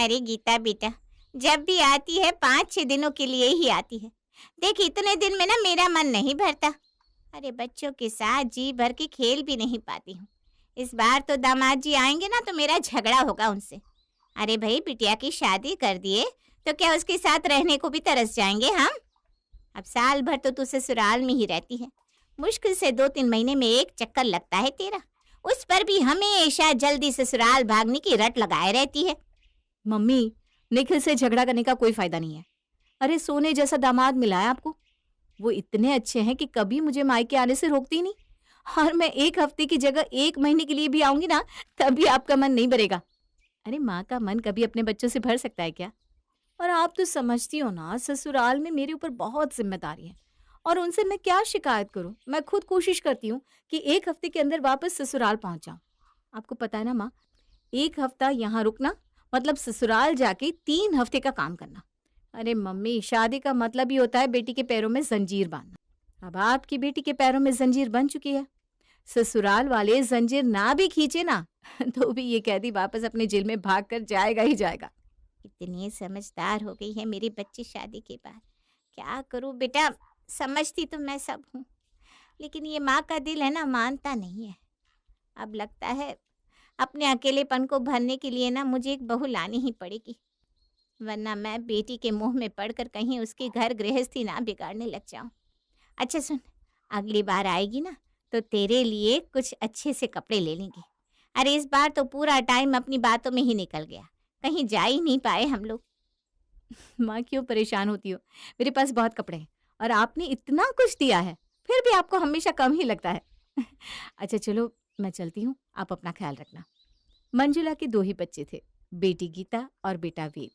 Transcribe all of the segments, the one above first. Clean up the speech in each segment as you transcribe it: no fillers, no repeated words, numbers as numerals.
अरे गीता बेटा, जब भी आती है 5-6 दिनों के लिए ही आती है। देख इतने दिन में ना मेरा मन नहीं भरता। अरे बच्चों के साथ जी भर के खेल भी नहीं पाती हूँ। इस बार तो दामाद जी आएंगे ना तो मेरा झगड़ा होगा उनसे। अरे भाई बिटिया की शादी कर दिए तो क्या उसके साथ रहने को भी तरस जाएंगे हम? अब साल भर तो तू ससुराल में ही रहती है, मुश्किल से 2-3 महीने में एक चक्कर लगता है तेरा, उस पर भी हमेशा जल्दी ससुराल भागने की रट लगाए रहती है। मम्मी, निखिल से झगड़ा करने का कोई फायदा नहीं है। अरे सोने जैसा दामाद मिला है आपको। वो इतने अच्छे हैं कि कभी मुझे मायके आने से रोकती नहीं। और मैं 1 हफ्ते की जगह 1 महीने के लिए भी आऊंगी ना, तभी आपका मन नहीं भरेगा। अरे माँ का मन कभी अपने बच्चों से भर सकता है क्या? और आप तो समझती हो ना, ससुराल में मेरे ऊपर बहुत जिम्मेदारी है और उनसे मैं क्या शिकायत करूं। मैं खुद कोशिश करती हूँ कि 1 हफ्ते के अंदर वापस ससुराल पहुंच जाऊं। आपको पता है ना माँ, 1 हफ्ता यहाँ रुकना मतलब ससुराल जाके 3 हफ्ते का काम करना। अरे मम्मी, शादी का मतलब ही होता है बेटी के पैरों में जंजीर बांधना। अब आपकी बेटी के पैरों में जंजीर बन चुकी है। ससुराल वाले जंजीर ना भी खींचे ना तो भी ये कैदी वापस अपने जेल में भाग कर जाएगा ही जाएगा। इतनी समझदार हो गई है मेरी बच्ची शादी के बाद। क्या करूं बेटा, समझती तो मैं सब हूँ, लेकिन ये माँ का दिल है ना, मानता नहीं है। अब लगता है अपने अकेलेपन को भरने के लिए ना मुझे एक बहू लानी ही पड़ेगी, वरना मैं बेटी के मुंह में पड़कर कहीं उसकी घर गृहस्थी ना बिगाड़ने लग जाऊं। अच्छा सुन, अगली बार आएगी ना तो तेरे लिए कुछ अच्छे से कपड़े ले लेंगे। अरे इस बार तो पूरा टाइम अपनी बातों में ही निकल गया, कहीं जा ही नहीं पाए हम लोग। माँ क्यों परेशान होती हो? मेरे पास बहुत कपड़े हैं और आपने इतना कुछ दिया है, फिर भी आपको हमेशा कम ही लगता है। अच्छा चलो, मैं चलती हूँ, आप अपना ख्याल रखना। मंजुला के 2 ही बच्चे थे, बेटी गीता और बेटा वेद।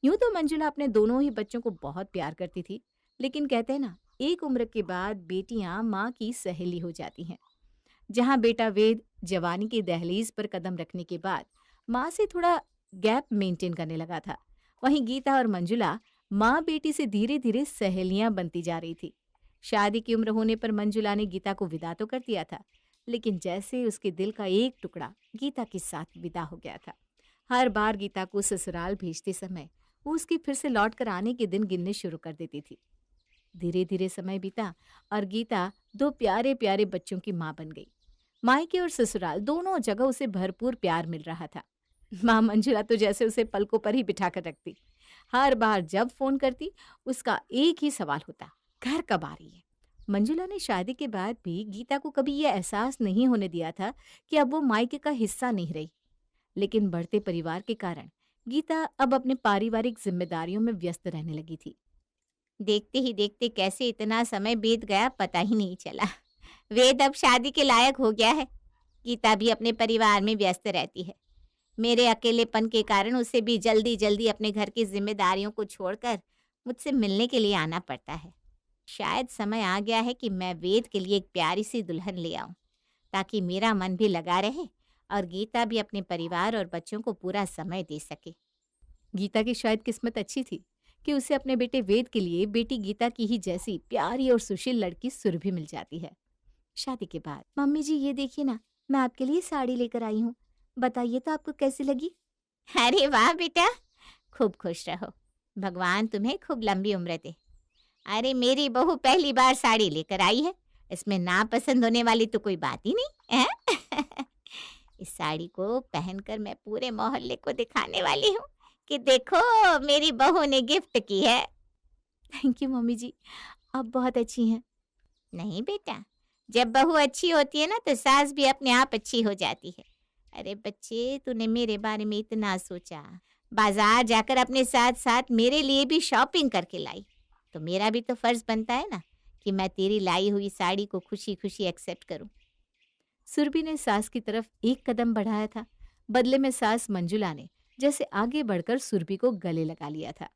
यूं तो मंजुला अपने दोनों ही बच्चों को बहुत प्यार करती थी, लेकिन कहते हैं ना, एक उम्र के बाद बेटियां माँ की सहेली हो जाती हैं। जहाँ बेटा वेद जवानी की दहलीज पर कदम रखने के बाद माँ से थोड़ा गैप मेंटेन करने लगा था, वहीं गीता और मंजुला माँ बेटी से धीरे धीरे सहेलियां बनती जा रही थी। शादी की उम्र होने पर मंजुला ने गीता को विदा तो कर दिया था, लेकिन जैसे उसके दिल का एक टुकड़ा गीता के साथ विदा हो गया था। हर बार गीता को ससुराल भेजते समय वो उसकी फिर से लौट कर आने के दिन गिनने शुरू कर देती थी। धीरे धीरे समय बीता और गीता 2 प्यारे प्यारे बच्चों की माँ बन गई। मायके और ससुराल दोनों जगह उसे भरपूर प्यार मिल रहा था। माँ मंजुला तो जैसे उसे पलकों पर ही बिठा कर रखती। हर बार जब फोन करती, उसका एक ही सवाल होता, घर कब आ रही है? मंजुला ने शादी के बाद भी गीता को कभी यह एहसास नहीं होने दिया था कि अब वो मायके का हिस्सा नहीं रही, लेकिन बढ़ते परिवार के कारण गीता अब अपने पारिवारिक जिम्मेदारियों में व्यस्त रहने लगी थी। देखते ही देखते कैसे इतना समय बीत गया पता ही नहीं चला। वेद अब शादी के लायक हो गया है, गीता भी अपने परिवार में व्यस्त रहती है। मेरे अकेलेपन के कारण उसे भी जल्दी जल्दी अपने घर की जिम्मेदारियों को छोड़कर मुझसे मिलने के लिए आना पड़ता है। शायद समय आ गया है कि मैं वेद के लिए एक प्यारी सी दुल्हन ले आऊं, ताकि मेरा मन भी लगा रहे और गीता भी अपने परिवार और बच्चों को पूरा समय दे सके। गीता की शायद किस्मत अच्छी थी कि उसे अपने बेटे वेद के लिए बेटी गीता की ही जैसी प्यारी और सुशील लड़की सुरभि मिल जाती है। शादी के बाद, मम्मी जी ये देखिए ना, मैं आपके लिए साड़ी लेकर आई हूँ, बताइए तो आपको कैसी लगी? अरे वाह बेटा, खूब खुश रहो, भगवान तुम्हें खूब लंबी उम्र दे। अरे मेरी बहू पहली बार साड़ी लेकर आई है, इसमें ना पसंद होने वाली तो कोई बात ही नहीं है। इस साड़ी को पहनकर मैं पूरे मोहल्ले को दिखाने वाली हूँ कि देखो मेरी बहू ने गिफ्ट की है। थैंक यू मम्मी जी, आप बहुत अच्छी हैं। नहीं बेटा, जब बहू अच्छी होती है ना तो सास भी अपने आप अच्छी हो जाती है। अरे बच्चे, तूने मेरे बारे में इतना सोचा, बाजार जाकर अपने साथ साथ मेरे लिए भी शॉपिंग करके लाई, तो मेरा भी तो फर्ज बनता है ना कि मैं तेरी लाई हुई साड़ी को खुशी खुशी एक्सेप्ट करूं। सुरभि ने सास की तरफ एक कदम बढ़ाया था, बदले में सास मंजुला ने जैसे आगे बढ़कर सुरभि को गले लगा लिया था।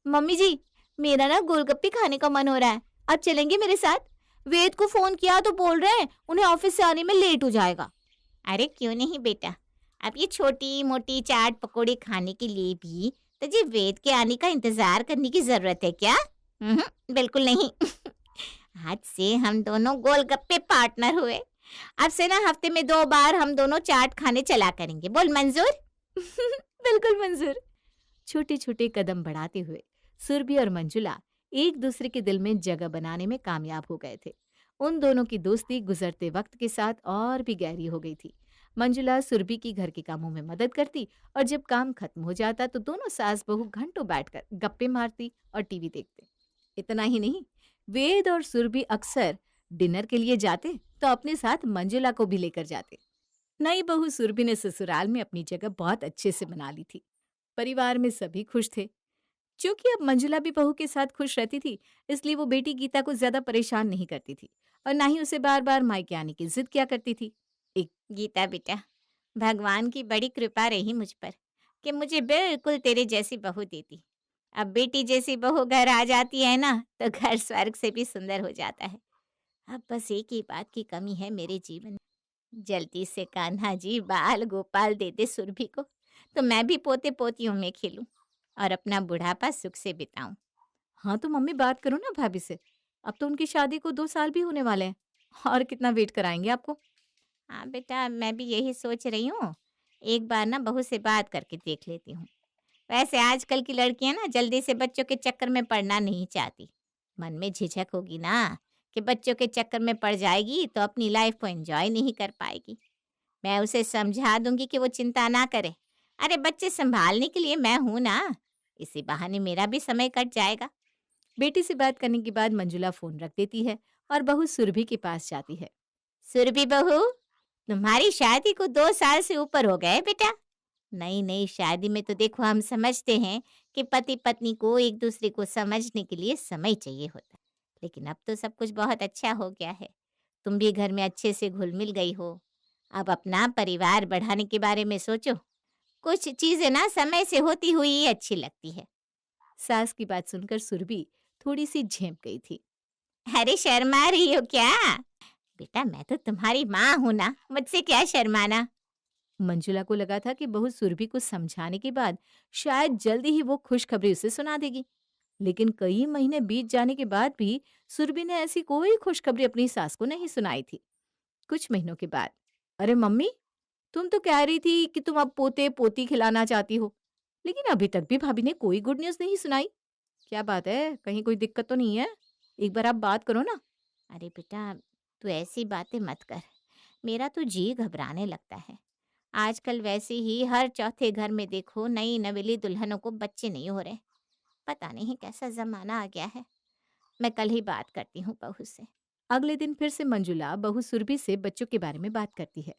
मम्मी जी, मेरा ना गोलगप्पे खाने का मन हो रहा है, आप चलेंगे मेरे साथ? वेद को फोन किया तो बोल रहे हैं उन्हें ऑफिस से आने में लेट हो जाएगा। अरे क्यों नहीं बेटा, अब ये छोटी मोटी चाट पकोड़े खाने के लिए भी तुझे वेद के आने का इंतजार करने की जरूरत है क्या? बिल्कुल नहीं। आज से हम दोनों गोलगप्पे पार्टनर हुए। अब से ना हफ्ते में 2 बार हम दोनों चाट खाने चला करेंगे। बोल मंजूर? बिल्कुल मंजूर। छोटे छोटे कदम बढ़ाते हुए सुरभि और मंजुला एक दूसरे के दिल में जगह बनाने में कामयाब हो गए थे। उन दोनों की दोस्ती गुजरते वक्त के साथ और भी गहरी हो गई थी। मंजुला सुरभि की घर के कामों में मदद करती और जब काम खत्म हो जाता तो दोनों सास बहू घंटों बैठकर गप्पे मारती और टीवी देखते। इतना ही नहीं, वेद और सुरभि अक्सर डिनर के लिए जाते तो अपने साथ मंजुला को भी लेकर जाते। नई बहू सुरभि ने ससुराल में अपनी जगह बहुत अच्छे से बना ली थी। परिवार में सभी खुश थे। क्योंकि अब मंजुला भी बहू के साथ खुश रहती थी, इसलिए वो बेटी गीता को ज्यादा परेशान नहीं करती थी और ना ही उसे बार बार मायके आने की जिद किया करती थी। एक गीता बेटा, भगवान की बड़ी कृपा रही मुझ पर कि मुझे बिल्कुल तेरे जैसी बहू देती। अब बेटी जैसी बहू घर आ जाती है ना, तो घर स्वर्ग से भी सुंदर हो जाता है। अब बस एक ही बात की कमी है मेरे जीवन में। जल्दी से कान्हा जी बाल गोपाल दे दे सुरभि को, तो मैं भी पोते पोतियों में खेलूं और अपना बुढ़ापा सुख से बिताऊं। हाँ तो मम्मी बात करो ना भाभी से। अब तो उनकी शादी को 2 साल भी होने वाले हैं और कितना वेट कराएंगे आपको। हाँ बेटा, मैं भी यही सोच रही हूँ। एक बार ना बहू से बात करके देख लेती हूँ। वैसे आजकल की लड़कियां ना जल्दी से बच्चों के चक्कर में पड़ना नहीं चाहती। मन में झिझक होगी ना कि बच्चों के चक्कर में पड़ जाएगी तो अपनी लाइफ को एंजॉय नहीं कर पाएगी। मैं उसे समझा दूंगी कि वो चिंता ना करे। अरे बच्चे संभालने के लिए मैं हूं ना। इसी बहाने मेरा भी समय कट जाएगा। बेटी से बात करने के बाद मंजुला फोन रख देती है और बहू सुरभि के पास जाती है। सुरभि बहू, तुम्हारी शादी को 2 साल से ऊपर हो गए बेटा। नई नई शादी में तो देखो हम समझते हैं कि पति पत्नी को एक दूसरे को समझने के लिए समय चाहिए होता है। लेकिन अब तो सब कुछ बहुत अच्छा हो गया है। तुम भी घर में अच्छे से घुल मिल गई हो। अब अपना परिवार बढ़ाने के बारे में सोचो। कुछ चीजें ना समय से होती हुई ही अच्छी लगती है। सास की बात सुनकर सुरभि थोड़ी सी झेंप गई थी। अरे शर्मा रही हो क्या? बेटा मैं तो तुम्हारी माँ हूं ना, मुझसे क्या शर्माना। मंजुला को लगा था कि बहू सुरभि को समझाने के बाद शायद जल्दी ही वो खुशखबरी उसे सुना देगी। लेकिन कई महीने बीत जाने के बाद भी सुरभि ने ऐसी कोई खुशखबरी अपनी सास को नहीं सुनाई थी। कुछ महीनों के बाद, अरे मम्मी, तुम तो कह रही थी कि तुम अब पोते पोती खिलाना चाहती हो, लेकिन अभी तक भी भाभी ने कोई गुड न्यूज नहीं सुनाई। क्या बात है, कहीं कोई दिक्कत तो नहीं है? एक बार आप बात करो ना। अरे बेटा, तू ऐसी बातें मत कर। मेरा तो जी घबराने लगता है। आजकल वैसे ही हर चौथे घर में देखो नई नवेली दुल्हनों को बच्चे नहीं हो रहे। पता नहीं कैसा जमाना आ गया है। मैं कल ही बात करती हूँ बहू से। अगले दिन फिर से मंजुला बहू सुरभि से बच्चों के बारे में बात करती है।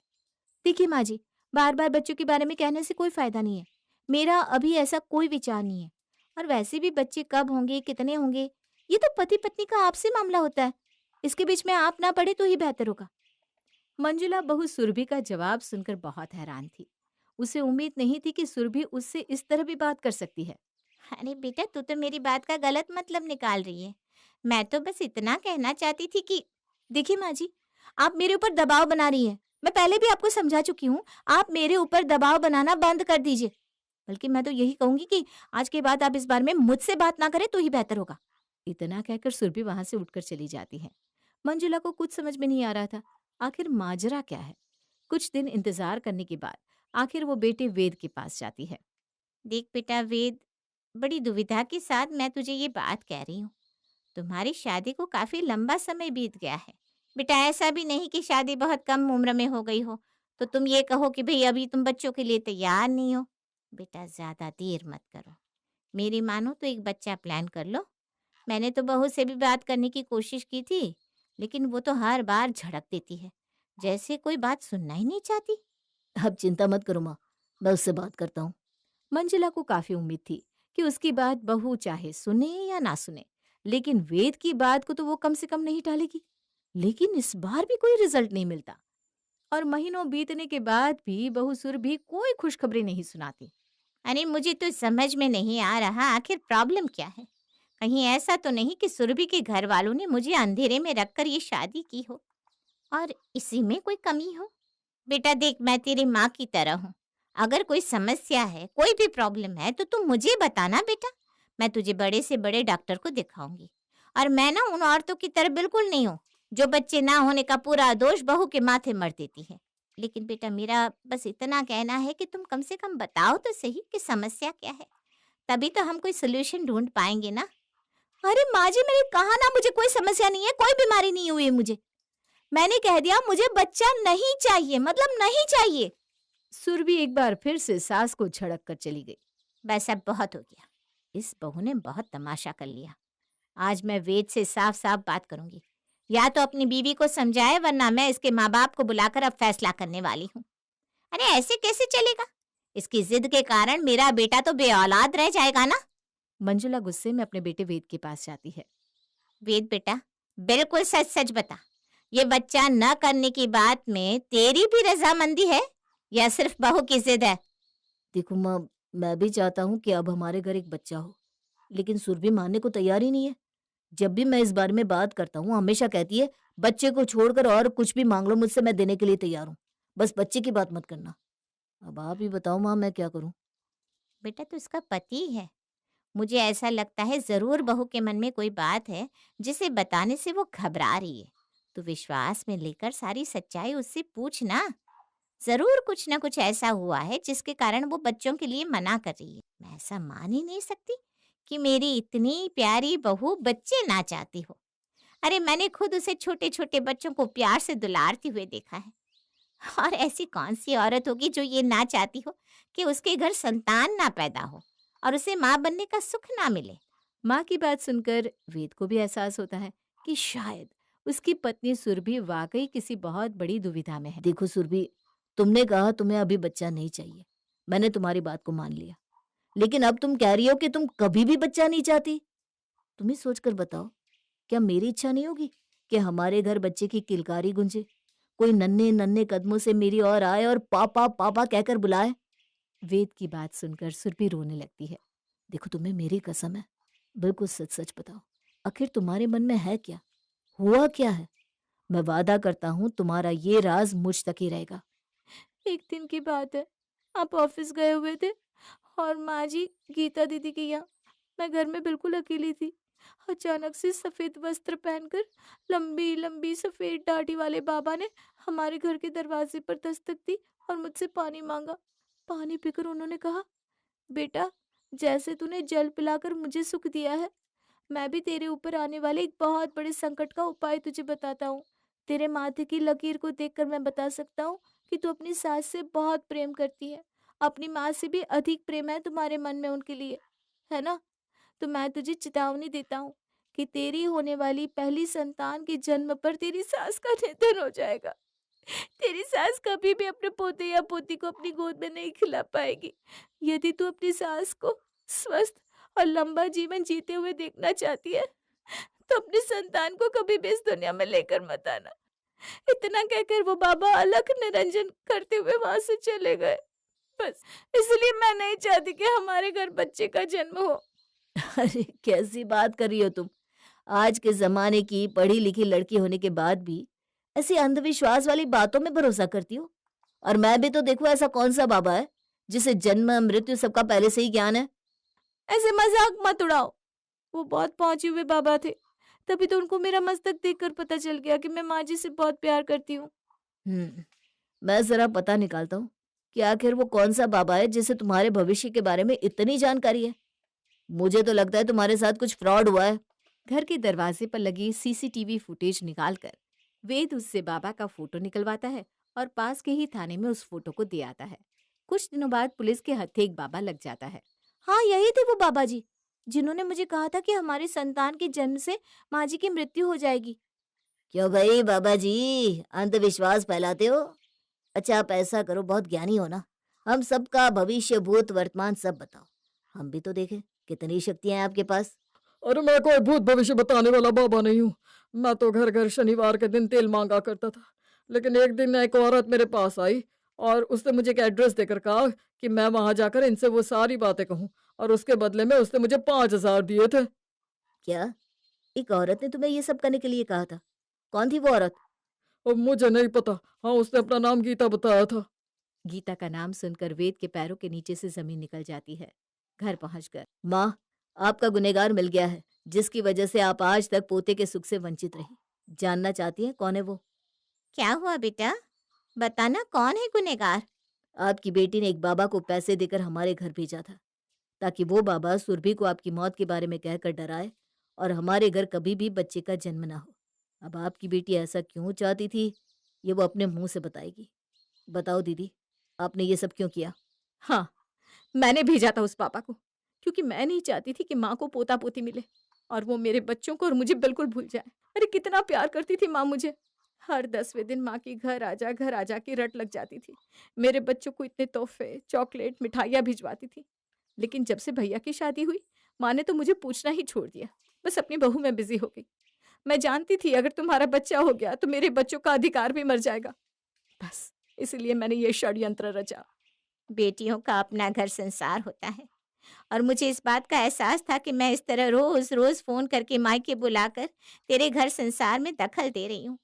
देखिए माँ जी, बार बार बच्चों के बारे में कहने से कोई फायदा नहीं है। मेरा अभी ऐसा कोई विचार नहीं है। और वैसे भी बच्चे कब होंगे, कितने होंगे, ये तो पति पत्नी का आपसे मामला होता है। इसके बीच में आप ना पड़े तो ही बेहतर होगा। मंजुला बहू सुरभि का जवाब सुनकर बहुत हैरान थी। उसे उम्मीद नहीं थी कि सुरभि उससे इस तरह भी बात कर सकती है। अरे बेटा, तू तो मेरी बात का गलत मतलब निकाल रही है। मैं तो बस इतना कहना चाहती थी कि देखिए माँ जी, आप मेरे ऊपर दबाव बना रही हैं। मैं पहले भी आपको समझा चुकी हूँ, आप मेरे ऊपर दबाव बनाना बंद कर दीजिए। बल्कि मैं तो यही कहूंगी कि आज के बाद आप इस बारे में मुझसे बात ना करें तो ही बेहतर होगा। इतना कहकर सुरभि वहां से उठकर चली जाती है। मंजुला को कुछ समझ में नहीं आ रहा था, आखिर माजरा क्या है। कुछ दिन इंतजार करने के बाद आखिर वो बेटे वेद के पास जाती है। देख बेटा वेद, बड़ी दुविधा के साथ मैं तुझे ये बात कह रही हूँ। तुम्हारी शादी को काफी लंबा समय बीत गया है। बेटा ऐसा भी नहीं कि शादी बहुत कम उम्र में हो गई हो तो तुम ये कहो कि भाई अभी तुम बच्चों के लिए तैयार नहीं हो। बेटा ज्यादा देर मत करो। मेरी मानो तो एक बच्चा प्लान कर लो। मैंने तो बहू से भी बात करने की कोशिश की थी, लेकिन वो तो हर बार झड़क देती है, जैसे कोई बात सुनना ही नहीं चाहती। अब चिंता मत करो माँ, मैं उससे बात करता हूँ। मंजुला को काफी उम्मीद थी कि उसकी बात बहू चाहे सुने या ना सुने, लेकिन वेद की बात को तो वो कम से कम नहीं टालेगी। लेकिन इस बार भी कोई रिजल्ट नहीं मिलता और महीनों बीतने के बाद भी बहू सुरभि कोई खुशखबरी नहीं सुनाती। अरे मुझे तो समझ में नहीं आ रहा आखिर प्रॉब्लम क्या है। कहीं ऐसा तो नहीं कि सुरभि के घर वालों ने मुझे अंधेरे में रखकर ये शादी की हो और इसी में कोई कमी हो। बेटा देख, मैं तेरी माँ की तरह हूँ। अगर कोई समस्या है, कोई भी प्रॉब्लम है तो तुम मुझे बताना बेटा। मैं तुझे बड़े से बड़े डॉक्टर को दिखाऊंगी। और मैं ना उन औरतों की तरह बिल्कुल नहीं हूँ जो बच्चे ना होने का पूरा दोष बहू के माथे मर देती है। लेकिन बेटा मेरा बस इतना कहना है कि तुम कम से कम बताओ तो सही कि समस्या क्या है। तभी तो हम कोई सोल्यूशन ढूंढ पाएंगे ना। अरे माँ जी, मैंने कहा ना मुझे कोई समस्या नहीं है, कोई बीमारी नहीं हुई है मुझे। मैंने कह दिया मुझे बच्चा नहीं चाहिए, मतलब नहीं चाहिए। सुरभि एक बार फिर से सास को झड़क कर चली गई। बस अब बहुत हो गया, इस बहू ने बहुत तमाशा कर लिया। आज मैं वेद से साफ साफ बात करूंगी, या तो अपनी बीवी को समझाए वरना मैं इसके माँ बाप को बुलाकर अब फैसला करने वाली हूँ। अरे ऐसे कैसे चलेगा, इसकी जिद के कारण मेरा बेटा तो बेऔलाद रह जाएगा ना। मंजुला गुस्से में अपने बेटे वेद के पास जाती है। वेद बेटा, बिल्कुल सच सच बता, ये बच्चा न करने की बात में तेरी भी रजामंदी है या सिर्फ बहू की जिद है? देखो माँ, मैं भी चाहता हूँ कि अब हमारे घर एक बच्चा हो, लेकिन सुरभि मानने को तैयार ही नहीं है। जब भी मैं इस बारे में बात करता हूँ हमेशा कहती है बच्चे को छोड़कर और कुछ भी मांग लो मुझसे, मैं देने के लिए तैयार हूँ, बस बच्चे की बात मत करना। अब आप ही बताओ माँ, मैं क्या करूँ? बेटा तो उसका पति है, मुझे ऐसा लगता है जरूर बहू के मन में कोई बात है जिसे बताने से वो घबरा रही है। तो विश्वास में लेकर सारी सच्चाई उससे पूछना, जरूर कुछ ना कुछ ऐसा हुआ है जिसके कारण वो बच्चों के लिए मना कर रही है। मैं ऐसा मान ही नहीं सकती कि मेरी इतनी प्यारी बहू बच्चे ना चाहती हो। अरे मैंने खुद उसे छोटे छोटे बच्चों को प्यार से दुलारती हुए देखा है। और ऐसी कौन सी औरत होगी जो ये ना चाहती हो कि उसके घर संतान ना पैदा हो और उसे माँ बनने का सुख ना मिले। माँ की बात सुनकर वेद को भी एहसास होता है कि शायद उसकी पत्नी सुरभि वाकई किसी बहुत बड़ी दुविधा में है। देखो सुरभि, तुमने कहा तुम्हें अभी बच्चा नहीं चाहिए, मैंने तुम्हारी बात को मान लिया, लेकिन अब तुम कह रही हो कि तुम कभी भी बच्चा नहीं चाहती। तुम ही सोच कर बताओ, क्या मेरी इच्छा नहीं होगी कि हमारे घर बच्चे की किलकारी गुंजे, कोई नन्हे नन्हे कदमों से मेरी ओर आए और पापा पापा कहकर बुलाए? वेद की बात सुनकर सुरभि रोने लगती है। देखो तुम्हें मेरी कसम है, बिल्कुल सच सच बताओ, आखिर तुम्हारे मन में है क्या, हुआ क्या है? मैं वादा करता हूँ तुम्हारा ये राज मुझ तक ही रहेगा। एक दिन की बात है, आप ऑफिस गए हुए थे और माँ जी गीता दीदी के यहाँ। मैं घर में बिल्कुल अकेली थी। अचानक से सफेद वस्त्र पहनकर लंबी लंबी सफेद दाढ़ी वाले बाबा ने हमारे घर के दरवाजे पर दस्तक दी और मुझसे पानी मांगा। पानी पीकर उन्होंने कहा, बेटा जैसे तूने जल पिलाकर मुझे सुख दिया है, मैं भी तेरे ऊपर आने वाले एक बहुत बड़े संकट का उपाय तुझे बताता हूँ। तेरे माथे की लकीर को देखकर मैं बता सकता हूँ कि तू अपनी सास से बहुत प्रेम करती है। अपनी माँ से भी अधिक प्रेम है तुम्हारे मन में उनके लिए, है ना? तो मैं तुझे चेतावनी देता हूँ कि तेरी होने वाली पहली संतान के जन्म पर तेरी सास का निधन हो जाएगा। तेरी सास कभी भी अपने पोते या पोती को अपनी गोद में नहीं खिला पाएगी। यदि तू अपनी सास को स्वस्थ और लंबा जीवन जीते हुए देखना चाहती है तो अपनी संतान को कभी भी इस दुनिया में लेकर मत आना। इतना कहकर वो बाबा अलख निरंजन करते हुए वहां से चले गए। बस इसलिए मैं नहीं चाहती कि हमारे घर बच्चे का जन्म हो। अरे कैसी बात कर रही हो तुम, आज के जमाने की पढ़ी लिखी लड़की होने के बाद भी ऐसी अंधविश्वास वाली बातों में भरोसा करती हो? और मैं भी तो देखो, ऐसा कौन सा बाबा है जिसे जन्म मृत्यु सबका पहले से ही ज्ञान है? ऐसे मजाक मत उड़ाओ। वो बहुत पहुंचे हुए बाबा थे, तभी तो उनको मेरा मस्तक देखकर पता चल गया कि मैं माँ जी से बहुत प्यार करती हूँ। मैं जरा पता निकालता हूँ कि आखिर वो कौन सा बाबा है जिसे तुम्हारे भविष्य के बारे में इतनी जानकारी है। मुझे तो लगता है तुम्हारे साथ कुछ फ्रॉड हुआ है। घर के दरवाजे पर लगी सीसीटीवी फुटेज निकालकर वेद उससे बाबा का फोटो निकलवाता है और पास के ही थाने में उस फोटो को दे आता है। कुछ दिनों बाद पुलिस के हत्थे एक बाबा लग जाता है। हाँ, यही थे वो बाबा जी जिन्होंने मुझे कहा था कि हमारी संतान के जन्म से माँ जी की मृत्यु हो जाएगी। क्यों भाई बाबा जी, अंधविश्वास फैलाते हो? अच्छा आप ऐसा करो, बहुत ज्ञानी हो ना, हम सबका भविष्य भूत वर्तमान सब बताओ, हम भी तो देखें कितनी शक्तियां हैं आपके पास। अरे मैं कोई भूत भविष्य बताने वाला बाबा नहीं हूँ। मैं तो घर घर शनिवार के दिन तेल मांगा करता था, लेकिन एक दिन एक औरत मेरे पास आई और उसने मुझे एक एड्रेस देकर कहा कि मैं वहां जाकर इनसे वो सारी बातें कहूँ, और उसके बदले में उसने मुझे 5,000 दिए थे। क्या एक औरत ने तुम्हें ये सब करने के लिए कहा था? कौन थी वो औरत? और मुझे नहीं पता। हाँ, उसने अपना नाम गीता बताया था। गीता का नाम सुनकर वेद के पैरों के नीचे से जमीन निकल जाती है। घर पहुंचकर माँ, आपका गुनहगार मिल गया है जिसकी वजह से आप आज तक पोते के सुख से वंचित रही। जानना चाहती हैं कौन है वो? क्या हुआ बेटा, बताना कौन है गुनहगार? आपकी बेटी ने एक बाबा को पैसे देकर हमारे घर भेजा था ताकि वो बाबा सुरभि को आपकी मौत के बारे में कहकर डराए और हमारे घर कभी भी बच्चे का जन्म ना हो। अब आपकी बेटी ऐसा क्यों चाहती थी, ये वो अपने मुंह से बताएगी। बताओ दीदी, आपने ये सब क्यों किया? हाँ, मैंने भेजा था उस पापा को, क्योंकि मैं नहीं चाहती थी कि माँ को पोता पोती मिले और वो मेरे बच्चों को और मुझे बिल्कुल भूल जाए। अरे कितना प्यार करती थी माँ मुझे। हर 10वें दिन माँ की घर आजा की रट लग जाती थी। मेरे बच्चों को इतने तोहफे, चॉकलेट, मिठाइयाँ भिजवाती थी। लेकिन जब से भैया की शादी हुई, माँ ने तो मुझे पूछना ही छोड़ दिया। बस अपनी बहू में बिजी हो गई। मैं जानती थी अगर तुम्हारा बच्चा हो गया तो मेरे बच्चों का अधिकार भी मर जाएगा। बस इसलिए मैंने ये षड्यंत्र रचा। बेटियों का अपना घर संसार होता है और मुझे इस बात का एहसास था कि मैं इस तरह रोज रोज फोन करके मायके बुलाकर तेरे घर संसार में दखल दे रही हूँ।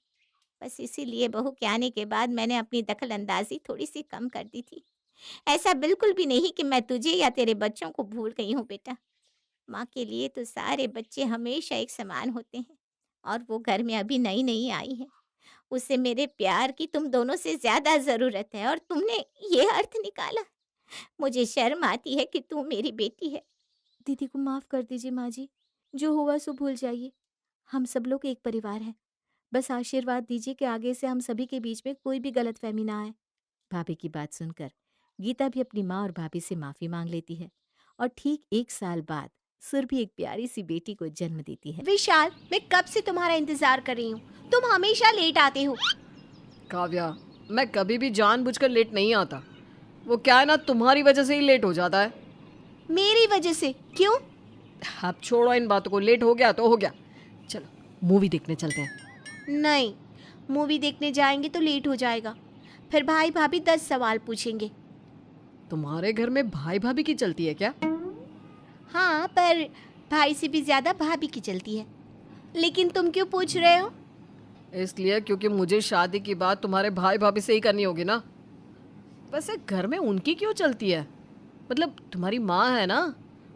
बस इसीलिए बहू के आने के बाद मैंने अपनी दखल अंदाजी थोड़ी सी कम कर दी थी। ऐसा बिल्कुल भी नहीं कि मैं तुझे या तेरे बच्चों को भूल गई हूँ बेटा। माँ के लिए तो सारे बच्चे हमेशा एक समान होते हैं और वो घर में अभी नई नई आई है। उसे मेरे प्यार की तुम दोनों से ज्यादा जरूरत है और तुमने ये अर्थ निकाला। मुझे शर्म आती है कि तू मेरी बेटी है। दीदी को माफ कर दीजिए माँ जी, जो हुआ सो भूल जाइए। हम सब लोग एक परिवार हैं। बस आशीर्वाद दीजिए कि आगे से हम सभी के बीच में कोई भी गलतफहमी ना आए। भाभी की बात सुनकर गीता भी अपनी माँ और भाभी से माफी मांग लेती है और ठीक 1 साल बाद सुरभि एक प्यारी सी बेटी को जन्म देती है। विशाल, मैं कब से तुम्हारा इंतजार कर रही हूँ। तुम हमेशा लेट आते हो। काव्या, मैं कभी भी जानबूझकर लेट नहीं आता। वो क्या है ना, तुम्हारी वजह से ही लेट हो जाता है। मेरी वजह से? क्यों? अब छोड़ो इन बातों को, लेट हो गया तो हो गया। चलो मूवी देखने चलते हैं। नहीं, मूवी देखने जाएंगे तो लेट हो जाएगा। फिर भाई भाभी 10 सवाल पूछेंगे। तुम्हारे घर में भाई भाभी की चलती है क्या? हाँ, पर भाई से भी ज्यादा भाभी की चलती है। लेकिन तुम क्यों पूछ रहे हो? इसलिए क्योंकि मुझे शादी की बात तुम्हारे भाई भाभी से ही करनी होगी ना। वैसे घर में उनकी क्यों चलती है? मतलब तुम्हारी माँ है ना,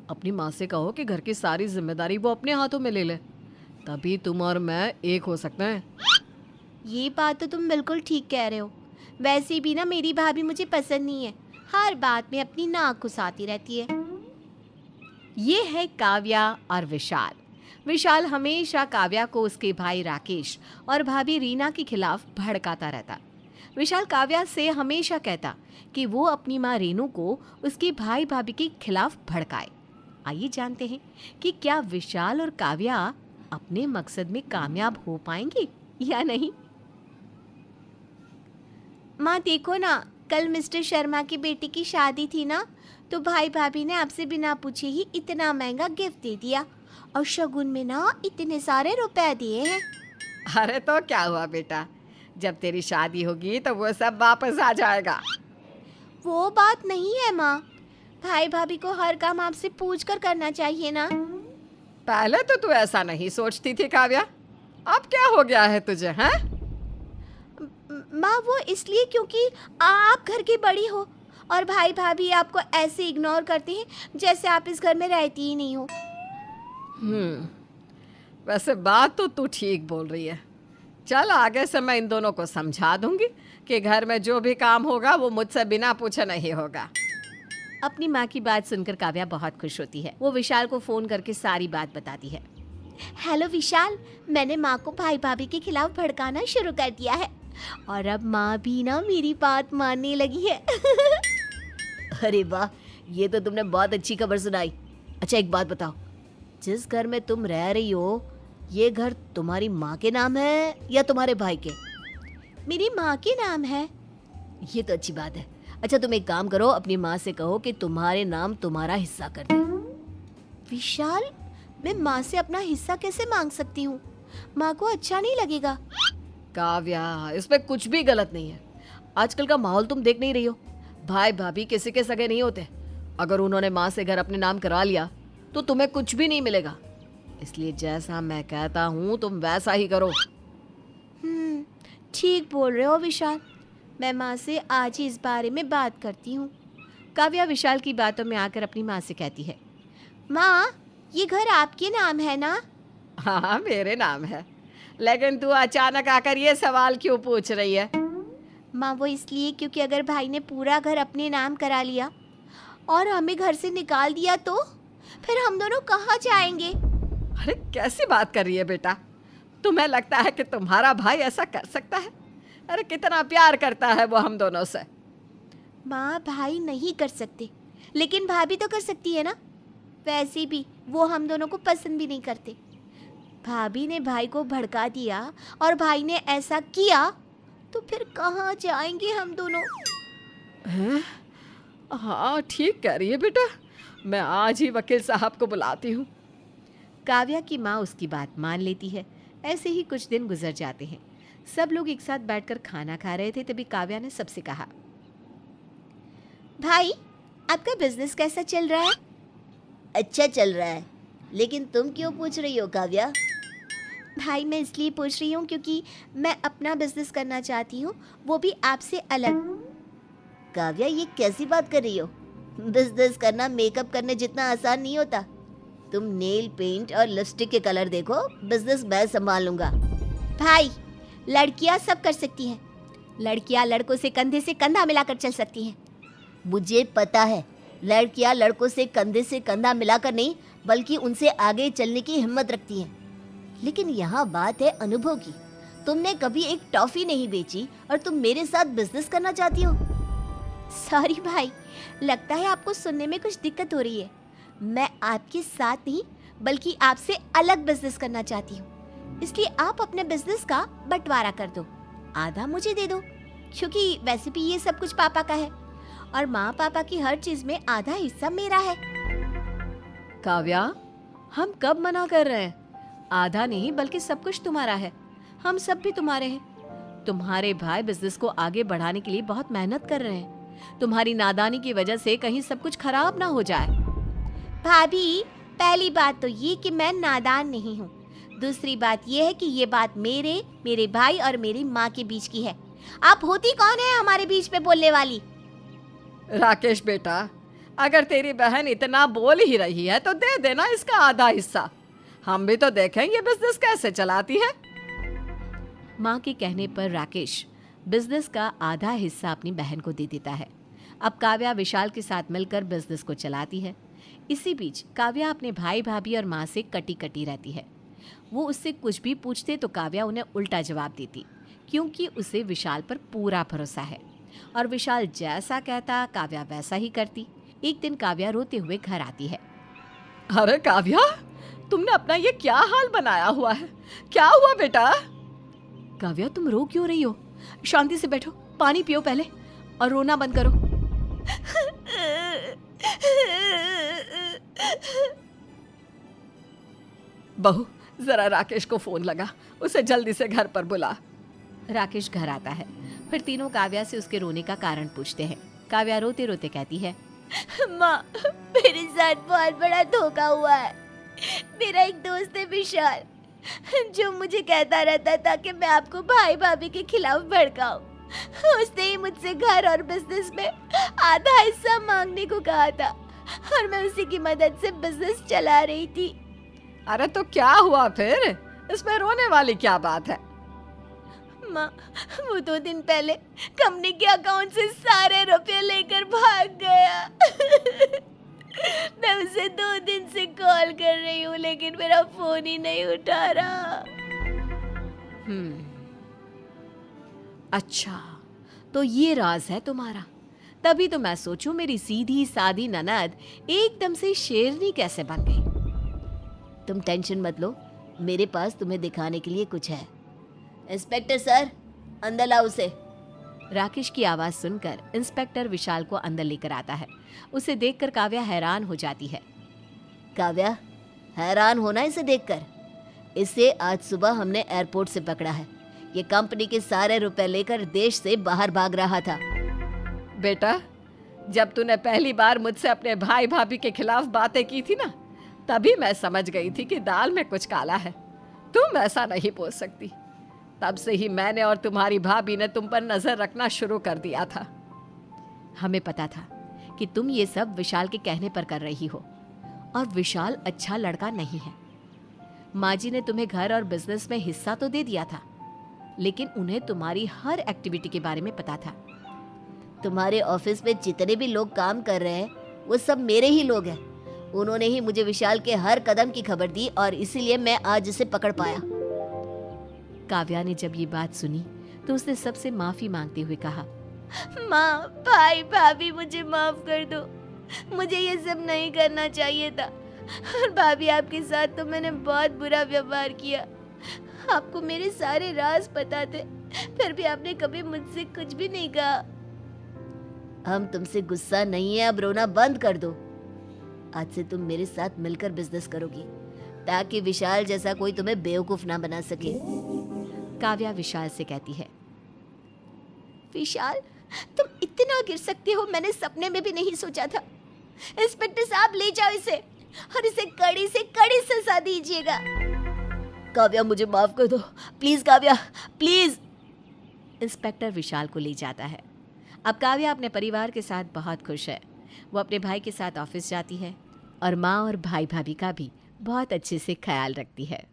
अपनी माँ से कहो कि घर की सारी जिम्मेदारी वो अपने हाथों में ले ले, तभी तुम और मैं एक हो सकते हैं। ये बात तो तुम बिल्कुल ठीक कह रहे हो। वैसे भी ना मेरी भाभी मुझे पसंद नहीं है। हर बात में अपनी नाक घुसाती रहती है। ये है काव्या और विशाल। विशाल हमेशा काव्या को उसके भाई राकेश और भाभी रीना के खिलाफ भड़काता रहता। विशाल काव्या से हमेशा कहता कि वो अपनी माँ रेनू को उसके भाई भाभी के खिलाफ भड़काए। आइए जानते हैं कि क्या विशाल और काव्या अपने मकसद में कामयाब हो पाएंगे या नहीं। माँ देखो ना, कल मिस्टर शर्मा की बेटी की शादी थी ना, तो भाई भाभी ने आपसे बिना पूछे ही इतना महंगा गिफ्ट दे दिया और शगुन में ना इतने सारे रुपए दिए हैं। अरे तो क्या हुआ बेटा, जब तेरी शादी होगी तो वो सब वापस आ जाएगा। वो बात नहीं है माँ, भाई भाभी को हर काम आपसे पूछ कर करना चाहिए ना। पहले तो तू ऐसा नहीं सोचती थी काव्या, अब क्या हो गया है तुझे? हैं? माँ वो इसलिए क्योंकि आप घर की बड़ी हो और भाई भाभी आपको ऐसे इग्नोर करते हैं जैसे आप इस घर में रहती ही नहीं हो। वैसे बात तो तू ठीक बोल रही है। चल आगे से मैं इन दोनों को समझा दूंगी कि घर में जो भी काम होगा वो मुझसे बिना पूछे नहीं होगा। अपनी माँ की बात सुनकर काव्या बहुत खुश होती है। वो विशाल को फोन करके सारी बात बताती है। हेलो विशाल, मैंने माँ को भाई भाभी के खिलाफ भड़काना शुरू कर दिया है और अब माँ भी ना मेरी बात मानने लगी है। अरे वाह, ये तो तुमने बहुत अच्छी खबर सुनाई। अच्छा एक बात बताओ, जिस घर में तुम रह रही हो ये घर तुम्हारी माँ के नाम है या तुम्हारे भाई के? मेरी माँ के नाम है। ये तो अच्छी बात है। अच्छा तुम एक काम करो, अपनी माँ से कहो कि तुम्हारे नाम तुम्हारा हिस्सा कर दे। विशाल, मैं माँ से अपना हिस्सा कैसे मांग सकती हूँ? माँ को अच्छा नहीं लगेगा। काव्या, इसमें कुछ भी गलत नहीं है। आजकल का माहौल तुम देख नहीं रही हो, भाई भाभी किसी के सगे नहीं होते। अगर उन्होंने माँ से घर अपने नाम करा लिया तो तुम्हें कुछ भी नहीं मिलेगा। इसलिए जैसा मैं कहता हूँ तुम वैसा ही करो। ठीक बोल रहे हो विशाल, मैं माँ से आज ही इस बारे में बात करती हूँ। काव्या विशाल की बातों में आकर अपनी माँ से कहती है, माँ ये घर आपके नाम है ना? हाँ मेरे नाम है, लेकिन तू अचानक आकर ये सवाल क्यों पूछ रही है? माँ वो इसलिए क्योंकि अगर भाई ने पूरा घर अपने नाम करा लिया और हमें घर से निकाल दिया तो फिर हम दोनों कहाँ जाएंगे? अरे कैसी बात कर रही है बेटा? तुम्हें लगता है कि तुम्हारा भाई ऐसा कर सकता है? अरे कितना प्यार करता है वो हम दोनों से। माँ, भाई नहीं कर सकते, लेकिन भाभी तो कर सकती है ना। वैसे भी वो हम दोनों को पसंद भी नहीं करते। भाभी ने भाई को भड़का दिया और भाई ने ऐसा किया तो फिर कहाँ जाएंगे हम दोनों? हैं? हाँ ठीक कह रही है बेटा, मैं आज ही वकील साहब को बुलाती हूँ। काव्या की माँ उसकी बात मान लेती है। ऐसे ही कुछ दिन गुजर जाते हैं। सब लोग एक साथ बैठकर खाना खा रहे थे, तभी काव्या ने सबसे कहा, भाई, आपका बिजनेस कैसा चल रहा है? अच्छा चल रहा है, लेकिन तुम क्यों पूछ रही हो काव्या? भाई, मैं इसलिए पूछ रही हूँ क्योंकि मैं अपना बिजनेस करना चाहती हूँ, वो भी आपसे अलग। काव्या, ये कैसी बात कर रही हो? बिजनेस करना मेकअप करने जितना आसान नहीं होता। तुम नेल पेंट और लिपस्टिक के कलर देखो, बिजनेस मैं संभाल लूंगा। भाई, लड़कियाँ सब कर सकती हैं। लड़कियाँ लड़कों से कंधा मिलाकर चल सकती हैं। मुझे पता है, लड़कियां लड़कों से कंधा मिलाकर नहीं, बल्कि उनसे आगे चलने की हिम्मत रखती हैं। लेकिन यहाँ बात है अनुभव की। तुमने कभी एक टॉफी नहीं बेची और तुम मेरे साथ बिजनेस करना चाहती हो? सॉरी भाई, लगता है आपको सुनने में कुछ दिक्कत हो रही है। मैं आपके साथ नहीं बल्कि आपसे अलग बिजनेस करना चाहती हूँ, इसलिए आप अपने बिजनेस का बंटवारा कर दो। आधा मुझे दे दो, क्योंकि वैसे भी ये सब कुछ पापा का है और माँ पापा की हर चीज में आधा हिस्सा मेरा है। काव्या, हम कब मना कर रहे हैं? आधा नहीं बल्कि सब कुछ तुम्हारा है। हम सब भी तुम्हारे हैं। तुम्हारे भाई बिजनेस को आगे बढ़ाने के लिए बहुत मेहनत कर रहे हैं। तुम्हारी नादानी की वजह से कहीं सब कुछ खराब ना हो जाए। भाभी, पहली बात तो ये कि मैं नादान नहीं हूँ। दूसरी बात ये है कि ये बात मेरे भाई और मेरी माँ के बीच की है। आप होती कौन है हमारे बीच में बोलने वाली? राकेश बेटा, अगर तेरी बहन इतना बोल ही रही है तो दे देना इसका आधा हिस्सा। हम भी तो देखें ये बिजनेस कैसे चलाती है। माँ के कहने पर राकेश बिजनेस का आधा हिस्सा अपनी बहन को दे देता है। अब काव्या विशाल के साथ मिलकर बिजनेस को चलाती है। इसी बीच काव्या अपने भाई भाभी और माँ से कटी कटी रहती है। वो उससे कुछ भी पूछते तो काव्या उन्हें उल्टा जवाब देती, क्योंकि उसे विशाल पर पूरा भरोसा है और विशाल जैसा कहता काव्या वैसा ही करती। एक दिन काव्या रोते हुए घर आती है। अरे काव्या, तुमने अपना ये क्या हाल बनाया हुआ है? क्या हुआ बेटा? काव्या, तुम रो क्यों रही हो? शांति से बैठो, पानी पियो पहले और रोना बंद करो। बहू, जरा राकेश को फोन लगा, उसे जल्दी से घर पर बुला। राकेश घर आता है। फिर तीनों काव्या से उसके रोने का कारण पूछते हैं। काव्या रोते रोते कहती है, माँ, मेरे साथ बहुत बड़ा धोखा हुआ है। मेरा एक दोस्त है विशाल, जो मुझे कहता रहता था कि मैं आपको भाई भाभी के खिलाफ भड़काऊं। उसने ही मुझसे घर और बिजनेस में आधा हिस्सा मांगने को कहा था और मैं उसी की मदद से बिजनेस चला रही थी। अरे तो क्या हुआ फिर? इसमें रोने वाली क्या बात है? माँ, वो 2 दिन पहले कंपनी के अकाउंट से सारे रुपए लेकर भाग गया। मैं उसे 2 दिन से कॉल कर रही हूँ, लेकिन मेरा फोन ही नहीं उठा रहा। अच्छा, तो ये राज है तुम्हारा। तभी तो मैं सोचूं मेरी सीधी सादी ननद एकदम से शेरनी कैसे बन गई। तुम टेंशन मत लो, मेरे पास तुम्हें दिखाने के लिए कुछ है। इंस्पेक्टर सर, अंदर लाओ उसे। राकेश की आवाज सुनकर इंस्पेक्टर विशाल को अंदर लेकर आता है। उसे देखकर काव्या हैरान हो जाती है। काव्या, हैरान होना इसे देखकर। इसे आज सुबह हमने एयरपोर्ट से पकड़ा है। ये कंपनी के सारे रुपए लेकर देश से बाहर भाग रहा था। बेटा, जब तूने पहली बार मुझसे अपने भाई भाभी के खिलाफ बातें की थी ना, तभी मैं समझ गई थी कि दाल में कुछ काला है। तुम ऐसा नहीं बोल सकती। तब से ही मैंने और तुम्हारी भाभी ने तुम पर नजर रखना शुरू कर दिया था। हमें पता था कि तुम ये सब विशाल के कहने पर कर रही हो, और विशाल अच्छा लड़का नहीं है। माँ जी ने तुम्हें घर और बिजनेस में हिस्सा तो दे दिया था, लेकिन उन्हें तुम्हारी हर एक्टिविटी के बारे में पता था। तुम्हारे ऑफिस में जितने भी लोग काम कर रहे हैं, वो सब मेरे ही लोग हैं। उन्होंने ही मुझे विशाल के हर कदम की खबर दी और इसीलिए मैं आज उसे पकड़ पाया। काव्या ने जब ये बात सुनी तो उसने सबसे माफी मांगते हुए कहा, माँ, भाई भाभी, मुझे माफ कर दो। मुझे ये सब नहीं करना चाहिए था। और भाभी, आपके साथ तो मैंने बहुत बुरा व्यवहार किया। आपको मेरे सारे राज पता थे, फिर भी आपने कभी मुझसे कुछ भी नहीं कहा। हम तुमसे गुस्सा नहीं है, अब रोना बंद कर दो। आज से तुम मेरे साथ मिलकर बिजनेस करोगी ताकि विशाल जैसा कोई तुम्हें बेवकूफ ना बना सके। काव्या विशाल से कहती है, विशाल, तुम इतना गिर सकते हो मैंने सपने में भी नहीं सोचा था। इंस्पेक्टर साहब, ले जाओ इसे और इसे कड़ी से कड़ी सजा दीजिएगा। काव्या, मुझे माफ कर दो, प्लीज काव्या, प्लीज। इंस्पेक्टर विशाल को ले जाता है। अब काव्या अपने परिवार के साथ बहुत खुश है। वो अपने भाई के साथ ऑफिस जाती है और माँ और भाई भाभी का भी बहुत अच्छे से ख्याल रखती है।